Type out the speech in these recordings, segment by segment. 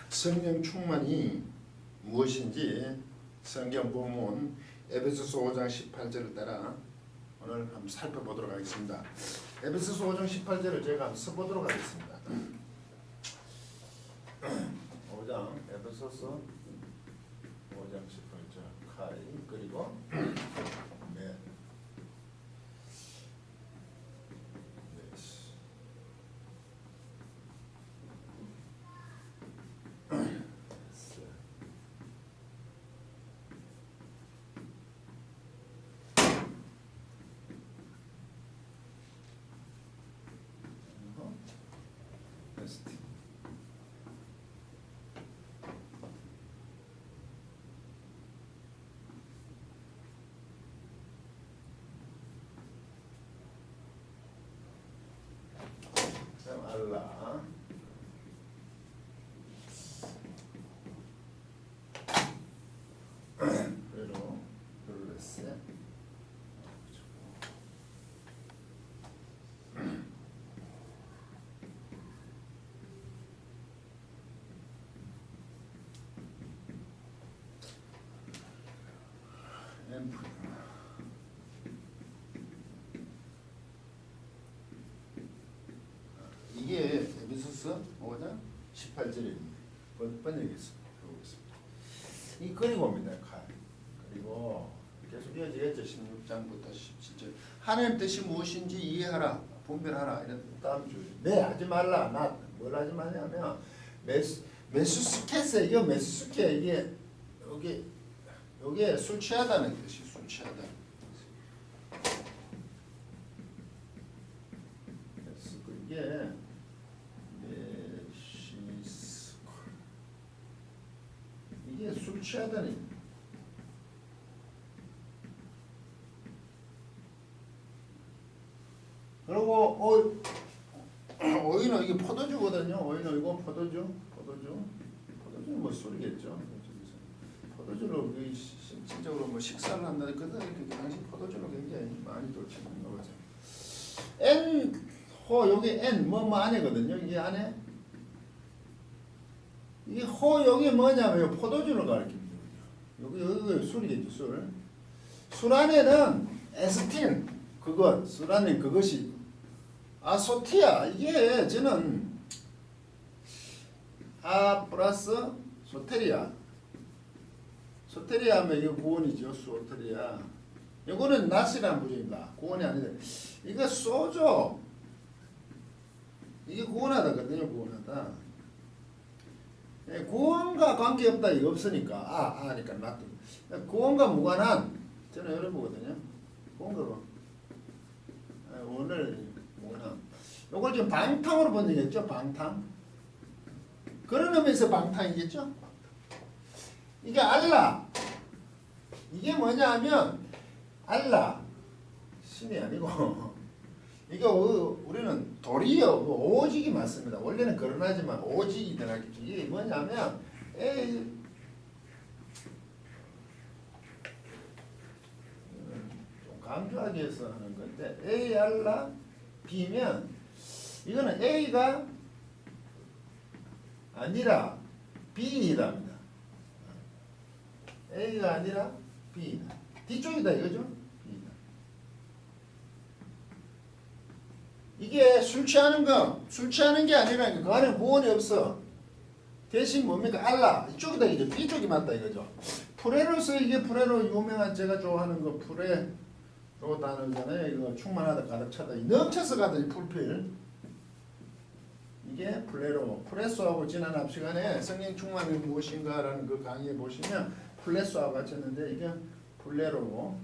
성령 충만이 무엇인지 성경 본문 에베소서 5장 18절을 따라 오늘 한번 살펴보도록 하겠습니다. 에베소서 5장 18절을 제가 한번 써보도록 하겠습니다. 5장 에베소서 5장 18절 카이 그리고 네. 알라 그리고 블레셋 앰프 이게 에베소서 5장 18절입니다. 번역했습니다. 이 그리고입니다. 그리고 계속 이어지겠죠. 16장부터 17절. 하나님 뜻이 무엇인지 이해하라, 분별하라 이런 다음 줄. 네, 하지 말라. 뭘 하지 말냐면 메수스케스 이게 메수스케 이게 여기에 술 취하다는 뜻이 술 취하다. 이게 이게 술 취하다니. 그리고 오이는 이게 포도주거든요. 오이는 이거 포도주는 뭐 술이겠죠. 포도주로 실질적으로 뭐 식사를 한다는 그때 그 당시 포도주로 굉장히 많이 돌치는 거죠. 여기 N 뭐 안에거든요. 이게 안에 이게 여기 뭐냐면 포도주를 가리킵니다. 여기 술이겠죠. 술 안에는 에스틴 술 안에 그것이 아소티아 이게 저는 플러스 소테리아 하면 이거 구원이죠. 소테리아 이거는 낫이라는 부류입니다. 구원이 아니라 이거 소주 이게 구원하다거든요. 구원하다. 구원과 관계없다 이거 없으니까 하니까 낫도 구원과 무관한 저는 이런 거거든요. 구원과 오늘 무관한 요걸 지금 방탕으로 번역했죠. 방탕 그런 의미에서 방탕이겠죠. 이게 알라 이게 뭐냐 하면 알라 신이 아니고 이게 우리는 도리어 오직이 맞습니다. 원래는 거론하지만 오직이 들어가겠죠. 이게 뭐냐면 좀 강조하기 위해서 하는 건데 A 알라 B면 이거는 A가 아니라 B랍니다. A가 아니라 B다. 뒤쪽이다 이거죠. B다. 이게 술 취하는 게 아니라 그 안에 구원이 없어. 대신 뭡니까? 알라 이쪽이다 이죠. B쪽이 맞다 이거죠. 프레로서 이게 프레로 유명한 제가 좋아하는 거 프레로 단어잖아요. 이거 충만하다 가득 차다 넘쳐서 가더니 풀필 이게 프레소하고 지난 앞 시간에 성령 충만이 무엇인가라는 그 강의에 보시면 플레소하고 같이 했는데 이게 플레로고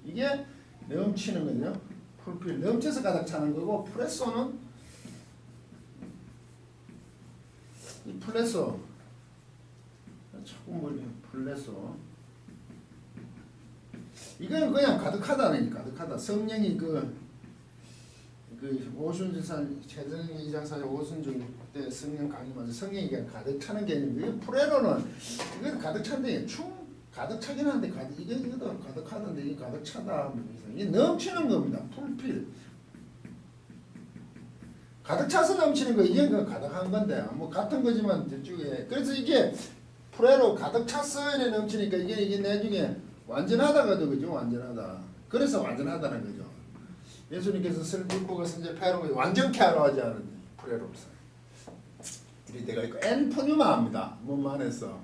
이게 넘치는 거죠. 풀필 넘쳐서 가득 차는 거고 프레소는 이 플레소 조금 멀리 플레소 이거는 그냥 가득하다는 가득하다. 성령이 그 오순절산 최전의 2장 4절 오순절 때 성령 강림하면서 성령이 그냥 가득 차는 게 아니고 프레로는 이건 가득 찬데 가득 차긴 한데 이것도 가득하던데 이게 가득 차다. 이게 넘치는 겁니다. 풀필 가득 차서 넘치는 거 이게 그 가득한 건데 뭐 같은 거지만 저쪽에 그래서 이게 프레로 가득 찼어 이래 넘치니까 이게 나중에 완전하다가도 그죠 완전하다. 그래서 완전하다는 거죠. 예수님께서 설득국어 선제 패로 완전케 하러 하지 않은 프레로서. 우리 내가 이거 엔푸뉴마입니다. 뭐만 해서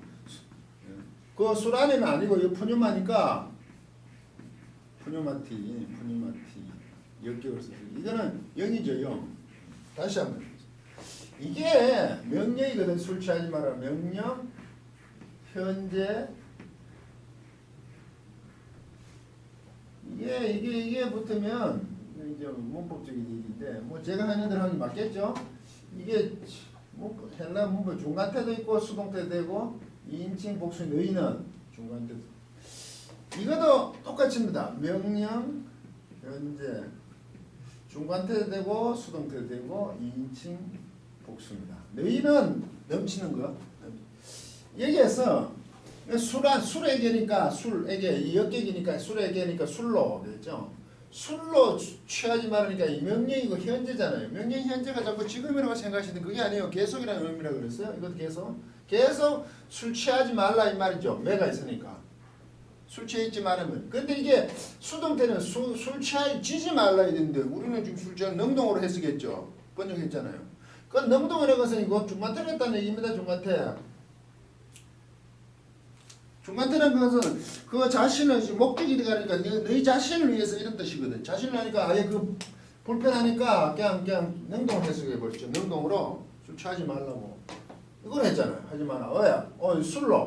그 술 안에는 아니고 이 푸뉴마니까 푸뉴마티 역격을 쓰죠. 이거는 0이죠 0. 다시 한번 이게 명령이거든. 술 취하지 마라. 명령 현재 이게 붙으면 이제 문법적인 얘기인데 뭐 제가 하는 대로 하는 게 맞겠죠? 이게 뭐 헬라 문법 중간태도 있고 수동태도 되고 2인칭 복수 너희는 중간태도 이것도 똑같습니다. 명령 현재 중간태도 되고 수동태도 되고 2인칭 복수입니다. 너희는 넘치는 거 여기에서 술에게니까 술에게 역객이니까 술에게니까 술로 됐죠. 술로 취하지 말으니까 이 명령이고 현재잖아요. 명령 현재가 자꾸 지금이라고 생각하시는데 그게 아니에요. 계속이라는 의미라고 그랬어요. 이것도 계속 술 취하지 말라 이 말이죠. 매가 있으니까 술 취했지 말으면. 근데 이게 수동태는 술 취하지 말라 이랬는데 우리는 지금 술 취한 능동으로 해석했죠. 번역했잖아요. 그 능동이라는 것은 이거 중간태를 했다는 얘기입니다. 중간태라는 것은 그 자신을 목적이 되니까 너희 자신을 위해서 이런 뜻이거든. 자신을 하니까 아예 그 불편하니까 그냥 능동을 해석해 버렸죠. 능동으로 술 취하지 말라고 이걸 했잖아요. 하지 마라.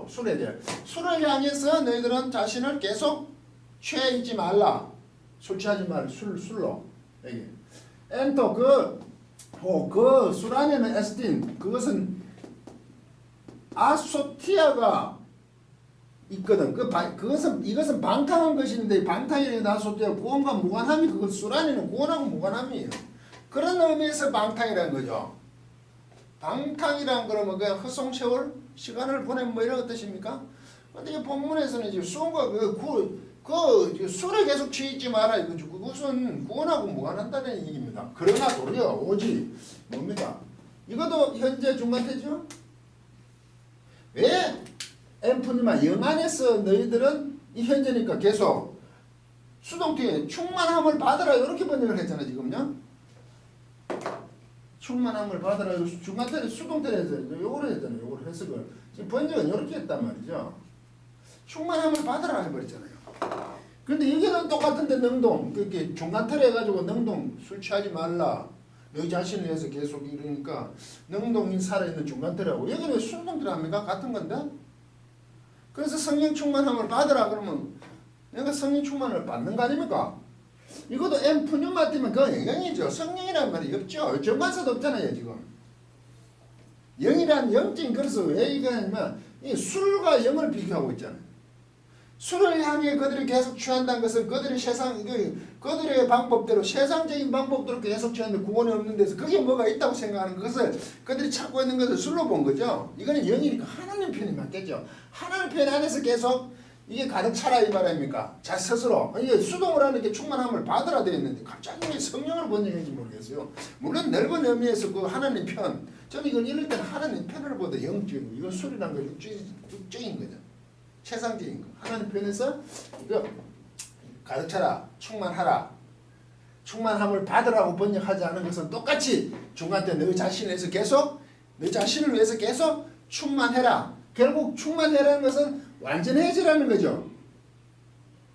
술에 대해 술을 향해서 너희들은 자신을 계속 취해 있지 말라. 술 취하지 말라. 술로 여기 엔터 그 술 안에는 에스틴 그것은 아소티아가 있거든. 이것은 방탕한 것인데 방탕이라는 나소티아 구원과 무관함이 그것 술 안에는 구원하고 무관함이에요. 그런 의미에서 방탕이라는 거죠. 방탕이란 그러면 그냥 헛송세월 시간을 보내면 뭐 이런 뜻입니까? 근데 이 본문에서는 이제 수원과 그 술에 계속 취했지 마라 이거죠. 그것은 구원하고 무관한다는 얘기입니다. 그러나 도리어 오직 뭡니까? 이것도 현재 중간태죠? 왜? 엠프니마 영 안에서 너희들은 이 현재니까 계속 수동태에 충만함을 받으라 이렇게 번역을 했잖아요. 지금요. 충만함을 받으라 중간태는 수동태를 해서 요거를 했잖아요. 요거를 해석을 지금 번역은 이렇게 했단 말이죠. 충만함을 받으라 해버렸잖아요. 근데 여기는 똑같은데 능동 그렇게 중간태를 해가지고 능동 술 취하지 말라 너희 자신을 위해서 계속 이러니까 능동이 살아있는 중간태라고 여기는 수동태를 합니까? 같은 건데 그래서 성령 충만함을 받으라 그러면 내가 성령 충만을 받는 거 아닙니까? 이것도 엠푸뉴마 때문에 그건 영이죠. 성령이라는 말이 없죠. 정관사도 없잖아요. 지금 영이란 영적인 그래서 왜 이거 하냐면 이 술과 영을 비교하고 있잖아요. 술을 향해 그들이 계속 취한다는 것은 그들이 그들의 방법대로 세상적인 방법대로 계속 취하는데 구원이 없는 데서 그게 뭐가 있다고 생각하는 것을 그들이 찾고 있는 것을 술로 본 거죠. 이거는 영이니까 하나님 편이 맞겠죠. 하나님 편 안에서 계속 이게 가득 차라 이 말입니까? 자 스스로 이게 수동을 하는 게 충만함을 받으라 되어 있는데 갑자기 왜 성령으로 번역했는지 모르겠어요. 물론 넓은 의미에서 그 하나님 편 저는 이걸 읽을 때는 하나님 편을 보다 영적이고 이건 술이란 건 육적인 거죠. 최상적인 거. 하나님 편에서 이거 가득 차라 충만하라 충만함을 받으라고 번역하지 않은 것은 똑같이 중간때 너 자신을 위해서 계속 충만해라. 결국 충만해라는 것은 완전해지라는 거죠.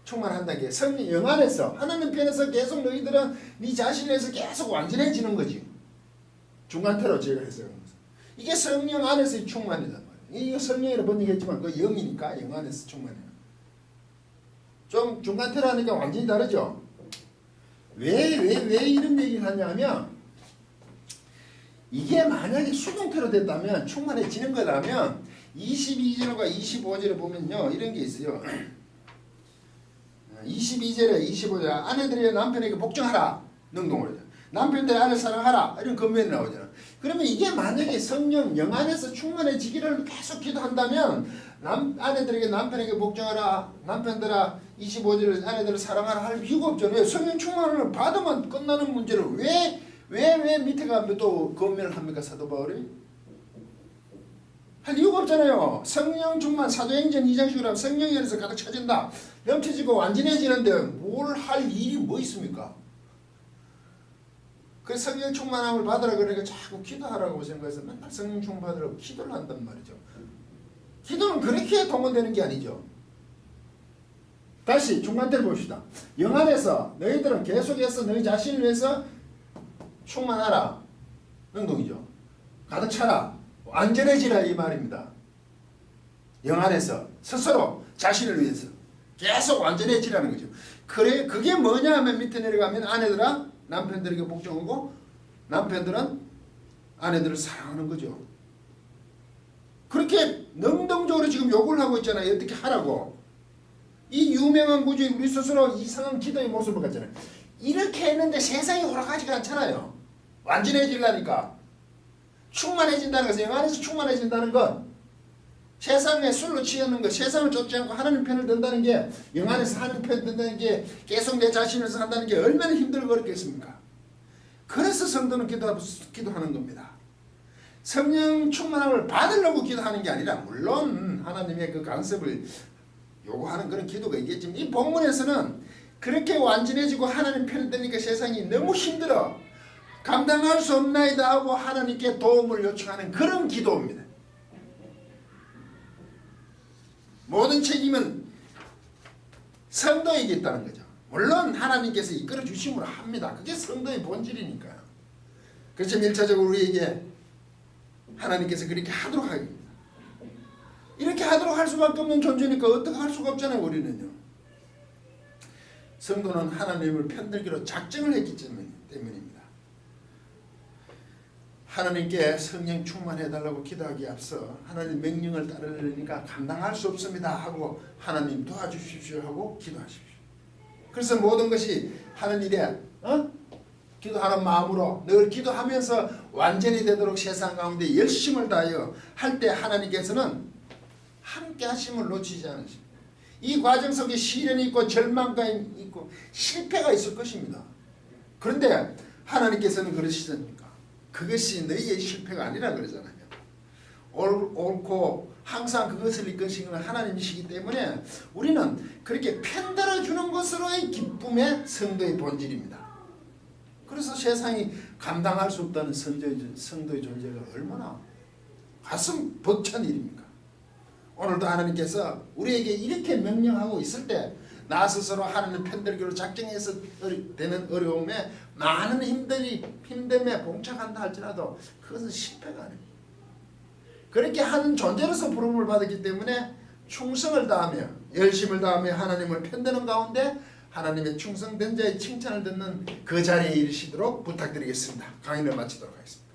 충만한다는 게 성령 영 안에서 하나님 편에서 계속 너희들은 네 자신을 위해서 계속 완전해지는 거지. 중간태로 제가 해석한 것은 이게 성령 안에서의 충만이다. 이거 성령이라 번역했지만 그 영이니까 영 안에서 충만해요. 좀 중간태라니까 완전히 다르죠. 왜 이런 얘기를 하냐면 이게 만약에 수동태로 됐다면 충만해지는 거라면 22절과 25절에 보면요 이런 게 있어요. 22절에 25절 아내들이 남편에게 복종하라 능동으로 남편들의 아내를 사랑하라 이런 건면이 나오잖아. 그러면 이게 만약에 성령 영 안에서 충만해지기를 계속 기도한다면 아내들에게 남편에게 복종하라 남편들아 25절에 아내들을 사랑하라 할 이유가 없잖아요. 성령 충만을 받으면 끝나는 문제를 왜 왜 밑에 가면 또 권면을 합니까? 사도 바울이? 할 이유가 없잖아요. 성령 충만 사도행전 2장식으로 하면 성령이 안에서 가득 차진다. 넘쳐지고 완전해지는데 뭘 할 일이 뭐 있습니까? 그 성령 충만함을 받으라 그러니까 자꾸 기도하라고 생각해서 맨날 성령 충만 받으라고 기도를 한단 말이죠. 기도는 그렇게 동원되는 게 아니죠. 다시 중간대를 봅시다. 영 안에서 너희들은 계속해서 너희 자신을 위해서 충만하라. 능동이죠. 가득 차라. 완전해지라 이 말입니다. 영 안에서 스스로 자신을 위해서 계속 완전해지라는 거죠. 그래 그게 뭐냐 하면 밑에 내려가면 아내들아 남편들에게 복종하고 남편들은 아내들을 사랑하는 거죠. 그렇게 능동적으로 지금 요구를 하고 있잖아요. 어떻게 하라고. 이 유명한 구조 우리 스스로 이상한 기도의 모습을 갖잖아요. 이렇게 했는데 세상이 돌아가지가 않잖아요. 완전해지려니까. 충만해진다는 것은 영 안에서 충만해진다는 건 세상에 술로 취하는 것, 세상을 쫓지 않고 하나님 편을 든다는 게 영 안에서 하나님 편을 든다는 게 계속 내 자신을 한다는 게 얼마나 힘들고 어렵겠습니까? 그래서 성도는 기도하는 겁니다. 성령 충만함을 받으려고 기도하는 게 아니라 물론 하나님의 그 간섭을 요구하는 그런 기도가 있겠지만 이 본문에서는 그렇게 완전해지고 하나님 편을 드니까 세상이 너무 힘들어 감당할 수 없나이다 하고 하나님께 도움을 요청하는 그런 기도입니다. 모든 책임은 성도에게 있다는 거죠. 물론 하나님께서 이끌어 주심으로 합니다. 그게 성도의 본질이니까요. 그래서 1차적으로 우리에게 하나님께서 그렇게 하도록 하십니다. 이렇게 하도록 할 수밖에 없는 존재니까 어떻게 할 수가 없잖아요. 우리는요. 성도는 하나님을 편들기로 작정을 했기 때문입니다. 하나님께 성령 충만해달라고 기도하기에 앞서 하나님 명령을 따르려니까 감당할 수 없습니다 하고 하나님 도와주십시오 하고 기도하십시오. 그래서 모든 것이 하는 일에 기도하는 마음으로 늘 기도하면서 완전히 되도록 세상 가운데 열심을 다하여 할 때 하나님께서는 함께 하심을 놓치지 않으십니다. 이 과정 속에 시련이 있고 절망감이 있고 실패가 있을 것입니다. 그런데 하나님께서는 그러시지 않습니까? 그것이 너희의 실패가 아니라 그러잖아요. 옳고 항상 그것을 이끄시는 하나님이시기 때문에 우리는 그렇게 편들어주는 것으로의 기쁨의 성도의 본질입니다. 그래서 세상이 감당할 수 없다는 성도의 존재가 얼마나 가슴 벅찬 일입니까? 오늘도 하나님께서 우리에게 이렇게 명령하고 있을 때 나 스스로 하나님 편들기로 작정해서 되는 어려움에 많은 힘듦에 봉착한다 할지라도 그것은 실패가 아닙니다. 그렇게 하는 존재로서 부름을 받았기 때문에 충성을 다하며 열심을 다하며 하나님을 편드는 가운데 하나님의 충성된 자의 칭찬을 듣는 그 자리에 이르시도록 부탁드리겠습니다. 강의를 마치도록 하겠습니다.